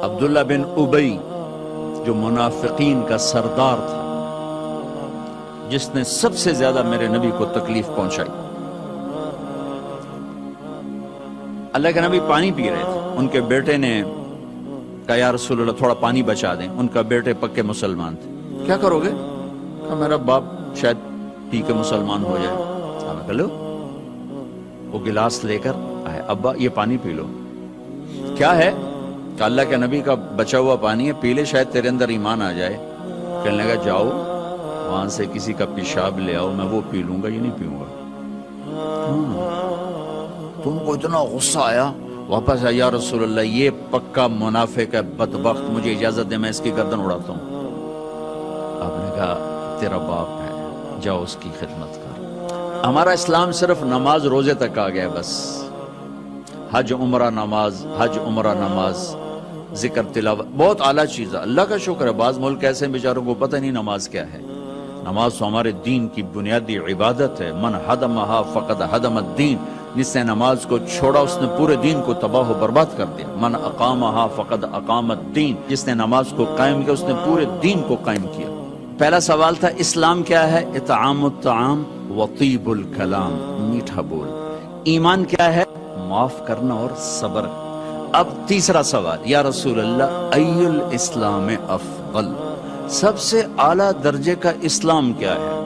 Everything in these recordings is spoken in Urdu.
عبداللہ بن ابی جو منافقین کا سردار تھا، جس نے سب سے زیادہ میرے نبی کو تکلیف پہنچائی. اللہ کے نبی پانی پی رہے تھے، ان کے بیٹے نے کہا یا رسول اللہ تھوڑا پانی بچا دیں. ان کا بیٹے پکے مسلمان تھے. کیا کرو گے؟ کہا میرا باپ شاید پی کے مسلمان ہو جائے. میں کہا لو. وہ گلاس لے کر آئے، ابا یہ پانی پی لو. کیا ہے؟ کہ اللہ کے نبی کا بچا ہوا پانی ہے، پی لے شاید تیرے اندر ایمان آ جائے. کہنے لگا جاؤ وہاں سے کسی کا پیشاب لے آؤ، میں وہ پی لوں گا، یہ نہیں پیوں گا. تم کو اتنا غصہ آیا، واپس آیا، یا رسول اللہ یہ پکا منافق ہے، بدبخت، مجھے اجازت دے میں اس کی گردن اڑاتا ہوں. آپ نے کہا تیرا باپ ہے، جاؤ اس کی خدمت کر. ہمارا اسلام صرف نماز روزے تک آ گیا بس. حج عمرہ نماز، حج عمرہ نماز، ذکر تلاوت بہت اعلیٰ چیز ہے، اللہ کا شکر ہے. بعض ملک ایسے بیچاروں کو پتہ نہیں نماز کیا ہے. نماز تو ہمارے دین کی بنیادی عبادت ہے. من حدمہا فقد حدم الدین، جس نے نماز کو چھوڑا اس نے پورے دین کو تباہ و برباد کر دیا. من اقامہا فقد اقام الدین، جس نے نماز کو قائم کیا اس نے پورے دین کو قائم کیا. پہلا سوال تھا اسلام کیا ہے؟ اطعام الطعام وطیب الکلام، میٹھا بول. ایمان کیا ہے؟ معاف کرنا اور صبر. اب تیسرا سوال، یا رسول اللہ ای الاسلام افضل، سب سے اعلیٰ درجے کا اسلام کیا ہے؟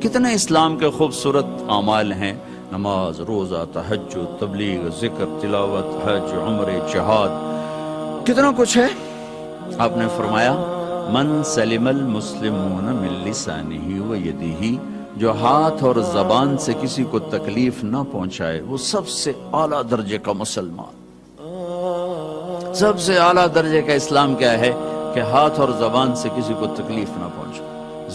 کتنے اسلام کے خوبصورت اعمال ہیں، نماز، روزہ، تہجد، تبلیغ، ذکر، تلاوت، حج، عمرے، جہاد، کتنا کچھ ہے. آپ نے فرمایا من سلم المسلمون من لسانہ و یدہ، جو ہاتھ اور زبان سے کسی کو تکلیف نہ پہنچائے وہ سب سے اعلیٰ درجے کا مسلمان. سب سے اعلیٰ درجے کا اسلام کیا ہے؟ کہ ہاتھ اور زبان سے کسی کو تکلیف نہ پہنچائے.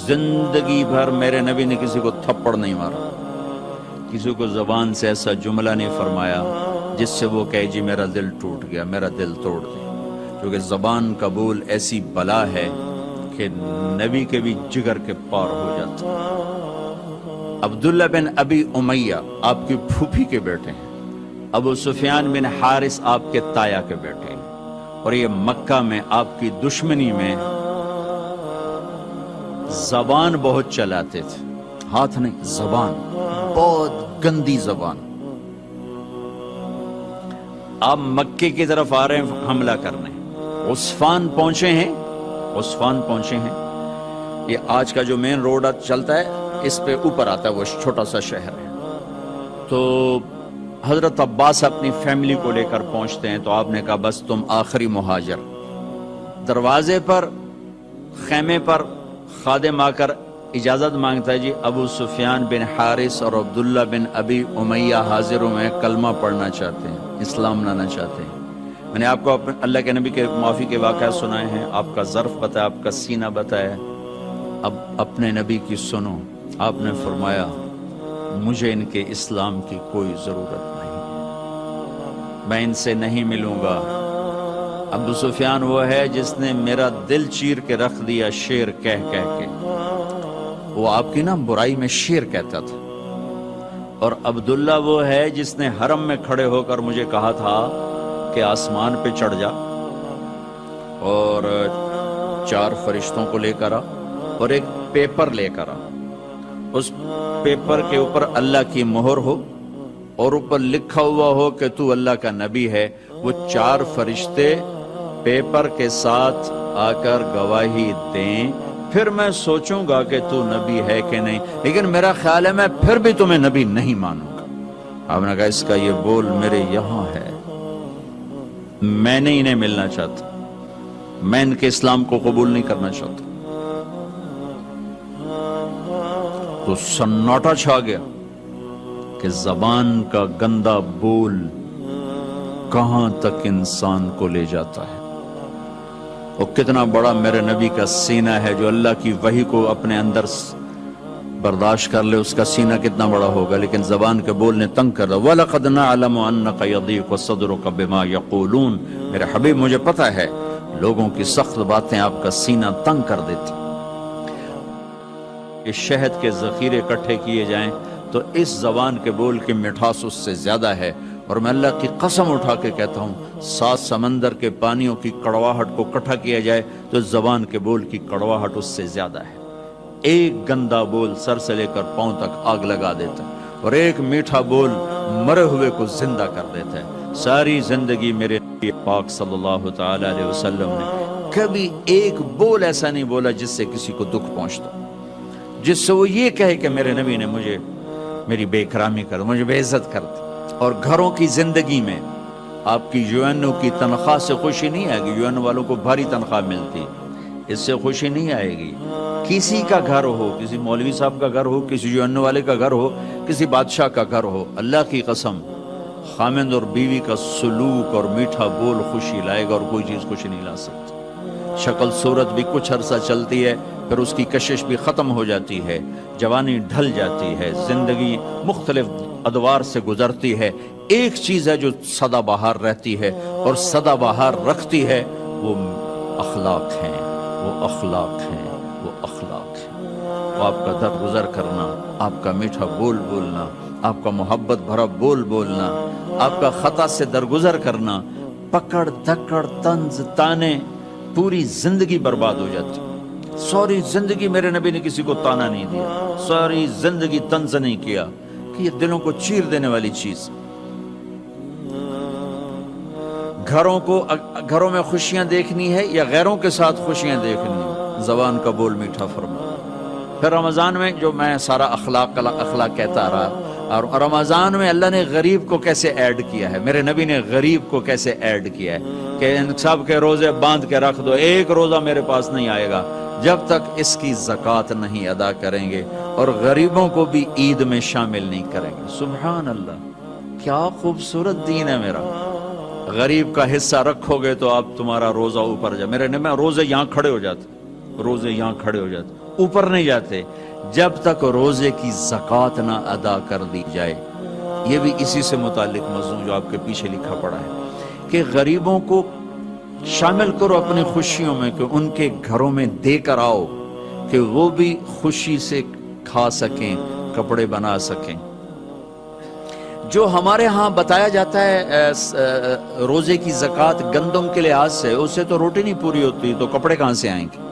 زندگی بھر میرے نبی نے کسی کو تھپڑ نہیں مارا، کسی کو زبان سے ایسا جملہ نہیں فرمایا جس سے وہ کہے جی میرا دل ٹوٹ گیا، میرا دل توڑ دے. کیونکہ زبان کا بول ایسی بلا ہے کہ نبی کے بھی جگر کے پار ہو جاتا. عبداللہ بن ابی امیہ آپ کی پھوپھی کے بیٹے ہیں، ابو سفیان بن حارث آپ کے تایا کے بیٹے ہیں، اور یہ مکہ میں آپ کی دشمنی میں زبان بہت چلاتے تھے، ہاتھ نہیں، زبان، بہت گندی زبان. آپ مکے کی طرف آ رہے ہیں حملہ کرنے، عسفان پہنچے ہیں. عسفان پہنچے ہیں، یہ آج کا جو مین روڈ چلتا ہے اس پہ اوپر آتا ہے، وہ چھوٹا سا شہر ہے. تو حضرت عباس اپنی فیملی کو لے کر پہنچتے ہیں. تو آپ نے کہا بس تم آخری مہاجر. دروازے پر، خیمے پر خادم آ کر اجازت مانگتا ہے، جی ابو سفیان بن حارث اور عبداللہ بن ابی امیہ حاضر ہوئے ہیں، کلمہ پڑھنا چاہتے ہیں، اسلام لانا چاہتے ہیں. میں نے آپ کو اللہ کے نبی کے معافی کے واقعات سنائے ہیں، آپ کا ظرف بتایا، آپ کا سینہ بتایا. اب اپنے نبی کی سنو. آپ نے فرمایا مجھے ان کے اسلام کی کوئی ضرورت نہیں، میں ان سے نہیں ملوں گا. ابو سفیان وہ ہے جس نے میرا دل چیر کے رکھ دیا شیر کہہ کہہ کے. وہ آپ کی نا برائی میں شیر کہتا تھا. اور عبداللہ وہ ہے جس نے حرم میں کھڑے ہو کر مجھے کہا تھا کہ آسمان پہ چڑھ جا اور 4 فرشتوں کو لے کر آ اور ایک پیپر لے کر آ. اس پیپر کے اوپر اللہ کی مہر ہو اور اوپر لکھا ہوا ہو کہ تو اللہ کا نبی ہے. وہ 4 فرشتے پیپر کے ساتھ آ کر گواہی دیں، پھر میں سوچوں گا کہ تو نبی ہے کہ نہیں، لیکن میرا خیال ہے میں پھر بھی تمہیں نبی نہیں مانوں گا. آپ نے کہا اس کا یہ بول میرے یہاں ہے، میں نہیں انہیں ملنا چاہتا، میں ان کے اسلام کو قبول نہیں کرنا چاہتا. تو سناٹا چھا گیا کہ زبان کا گندا بول کہاں تک انسان کو لے جاتا ہے. اور کتنا بڑا میرے نبی کا سینہ ہے، جو اللہ کی وحی کو اپنے اندر برداشت کر لے، اس کا سینہ کتنا بڑا ہوگا، لیکن زبان کے بول نے تنگ کر دیا. وَلَقَدْ نَعْلَمُ أَنَّكَ يَضِيقُ صَدْرُكَ بِمَا يَقُولُونَ، میرے حبیب مجھے پتہ ہے لوگوں کی سخت باتیں آپ کا سینہ تنگ کر دیتی. کہ شہد کے ذخیرے اکٹھے کیے جائیں تو اس زبان کے بول کی مٹھاس اس سے زیادہ ہے. اور میں اللہ کی قسم اٹھا کے کہتا ہوں 7 سمندر کے پانیوں کی کڑواہٹ کو اکٹھا کیا جائے تو زبان کے بول کی کڑواہٹ اس سے زیادہ ہے۔ ایک گندا بول سر سے لے کر پاؤں تک آگ لگا دیتا ہے، اور ایک میٹھا بول مرے ہوئے کو زندہ کر دیتا ہے۔ ساری زندگی میرے نبی پاک صلی اللہ تعالی علیہ وسلم نے کبھی ایک بول ایسا نہیں بولا جس سے کسی کو دکھ پہنچتا، جس سے وہ یہ کہے کہ میرے نبی نے مجھے میری بے اکرامی کر، مجھے بے عزت کر دی۔ اور گھروں کی زندگی میں آپ کی یو این او کی تنخواہ سے خوشی نہیں آئے گی، یو این او والوں کو بھاری تنخواہ ملتی، اس سے خوشی نہیں آئے گی۔ کسی کا گھر ہو، کسی مولوی صاحب کا گھر ہو، کسی یو این او والے کا گھر ہو، کسی بادشاہ کا گھر ہو، اللہ کی قسم خامند اور بیوی کا سلوک اور میٹھا بول خوشی لائے گا، اور کوئی چیز خوشی نہیں لا سکتی۔ شکل صورت بھی کچھ عرصہ چلتی ہے، پھر اس کی کشش بھی ختم ہو جاتی ہے، جوانی ڈھل جاتی ہے، زندگی مختلف ادوار سے گزرتی ہے۔ ایک چیز ہے جو سدا بہار رہتی ہے اور سدا بہار رکھتی ہے، وہ اخلاق ہیں، وہ اخلاق ہیں، وہ اخلاق ہیں۔ وہ آپ کا درگزر کرنا، آپ کا میٹھا بول بولنا، آپ کا محبت بھرا بول بولنا، آپ کا خطا سے درگزر کرنا، پکڑ دھکڑ طنز تانے، پوری زندگی برباد ہو جاتی۔ ساری زندگی میرے نبی نے کسی کو تانا نہیں دیا، ساری زندگی طنز نہیں کیا، کہ یہ دلوں کو چیر دینے والی چیز۔ گھروں میں خوشیاں دیکھنی ہے یا غیروں کے ساتھ خوشیاں دیکھنی ہے، زبان کا بول میٹھا فرما۔ پھر رمضان میں جو میں سارا اخلاق کہتا رہا، اور رمضان میں اللہ نے غریب کو کیسے ایڈ کیا ہے، میرے نبی نے غریب کو کیسے ایڈ کیا ہے کہ ان سب کے روزے باندھ کے رکھ دو، ایک روزہ میرے پاس نہیں آئے گا جب تک اس کی زکوٰۃ نہیں ادا کریں گے، اور غریبوں کو بھی عید میں شامل نہیں کریں گے۔ سبحان اللہ، کیا خوبصورت دین ہے میرا۔ غریب کا حصہ رکھو گے تو آپ تمہارا روزہ اوپر جائے۔ میرے نبی روزے یہاں کھڑے ہو جاتے، روزے یہاں کھڑے ہو جاتے، اوپر نہیں جاتے جب تک روزے کی زکوٰۃ نہ ادا کر دی جائے۔ یہ بھی اسی سے متعلق مضمون جو آپ کے پیچھے لکھا پڑا ہے کہ غریبوں کو شامل کرو اپنی خوشیوں میں، کہ ان کے گھروں میں دے کر آؤ کہ وہ بھی خوشی سے کھا سکیں، کپڑے بنا سکیں۔ جو ہمارے ہاں بتایا جاتا ہے روزے کی زکوٰۃ گندم کے لحاظ سے، اس سے تو روٹی نہیں پوری ہوتی، تو کپڑے کہاں سے آئیں گے؟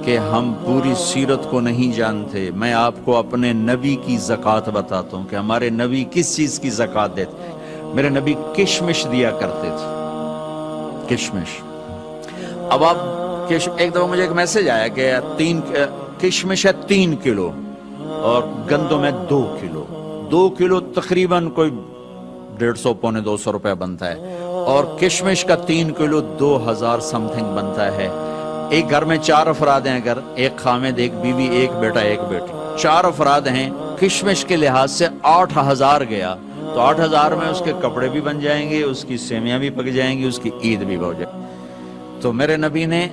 کہ ہم پوری سیرت کو نہیں جانتے۔ میں آپ کو اپنے نبی کی زکوٰۃ بتاتا ہوں کہ ہمارے نبی کس چیز کی زکوٰۃ دیتے۔ میرے نبی کشمش دیا کرتے تھے، کشمش۔ اب آپ ایک دفعہ مجھے ایک میسج آیا کہ کشمش ہے 3 کلو اور گندم ہے 2 کلو، 2 کلو تقریباً کوئی 150 پونے 200 روپے بنتا ہے، اور کشمش کا 3 کلو 2000 سم تھنگ بنتا ہے۔ ایک گھر میں 4 افراد ہیں، اگر ایک خامد، ایک بیوی، ایک بیٹا، ایک بیٹی، 4 افراد ہیں، کشمش کے لحاظ سے 8000 گیا، تو 8000 میں اس کے کپڑے بھی بن جائیں گے، اس کی سیویاں بھی پک جائیں گی، اس کی عید بھی ہو جائے گی۔ تو میرے نبی نے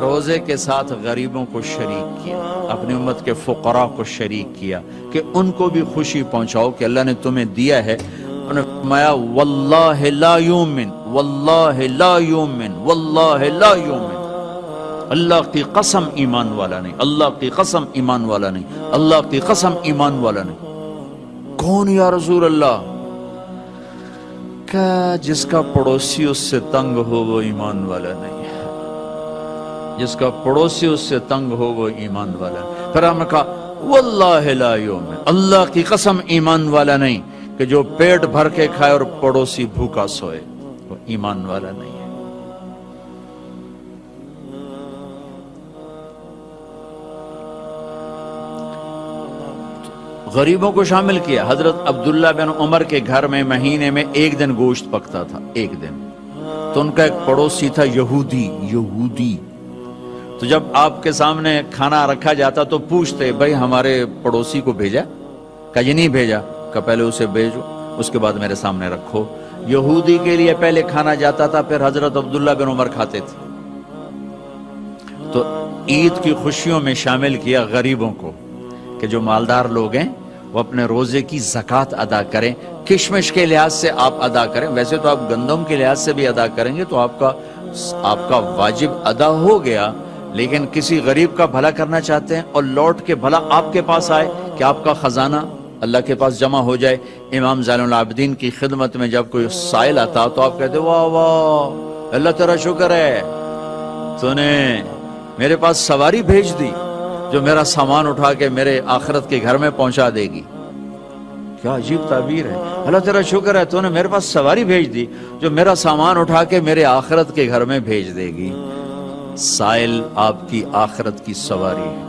روزے کے ساتھ غریبوں کو شریک کیا، اپنی امت کے فقراء کو شریک کیا کہ ان کو بھی خوشی پہنچاؤ کہ اللہ نے تمہیں دیا ہے۔ انہوں نے فرمایا واللہ لا یومن، واللہ لا یومن، واللہ لا یومن، اللہ کی قسم ایمان والا نہیں، اللہ کی قسم ایمان والا نہیں، اللہ کی قسم ایمان والا نہیں۔ کون یا رسول اللہ؟ کہ جس کا پڑوسی اس سے تنگ ہو وہ ایمان والا نہیں، جس کا پڑوسی اس سے تنگ ہو وہ ایمان والا نہیں۔ پھر ہم نے کہا واللہ لا یومن، اللہ کی قسم ایمان والا نہیں، کہ جو پیٹ بھر کے کھائے اور پڑوسی بھوکا سوئے وہ ایمان والا نہیں ہے۔ غریبوں کو شامل کیا۔ حضرت عبداللہ بن عمر کے گھر میں مہینے میں 1 دن گوشت پکتا تھا، 1 دن۔ تو ان کا ایک پڑوسی تھا یہودی، تو جب آپ کے سامنے کھانا رکھا جاتا تو پوچھتے بھائی ہمارے پڑوسی کو بھیجا؟ کہا یہ نہیں بھیجا۔ کہ پہلے اسے بھیجو، اس کے بعد میرے سامنے رکھو۔ یہودی کے لیے پہلے کھانا جاتا تھا، پھر حضرت عبداللہ بن عمر کھاتے تھے۔ تو عید کی خوشیوں میں شامل کیا غریبوں کو کہ جو مالدار لوگ ہیں وہ اپنے روزے کی زکوٰۃ ادا کریں۔ کشمش کے لحاظ سے آپ ادا کریں، ویسے تو آپ گندم کے لحاظ سے بھی ادا کریں گے تو آپ کا واجب ادا ہو گیا، لیکن کسی غریب کا بھلا کرنا چاہتے ہیں اور لوٹ کے بھلا آپ کے پاس آئے کہ آپ کا خزانہ اللہ کے پاس جمع ہو جائے. امام زین العابدین کی خدمت میں جب کوئی سائل آتا تو آپ کہتے واہ واہ اللہ تیرا شکر ہے تو نے میرے پاس سواری بھیج دی جو میرا سامان اٹھا کے میرے آخرت کے گھر میں پہنچا دے گی. کیا عجیب تعبیر ہے. اللہ تیرا شکر ہے تو نے میرے پاس سواری بھیج دی جو میرا سامان اٹھا کے میرے آخرت کے گھر میں بھیج دے گی. سائل آپ کی آخرت کی سواری ہے.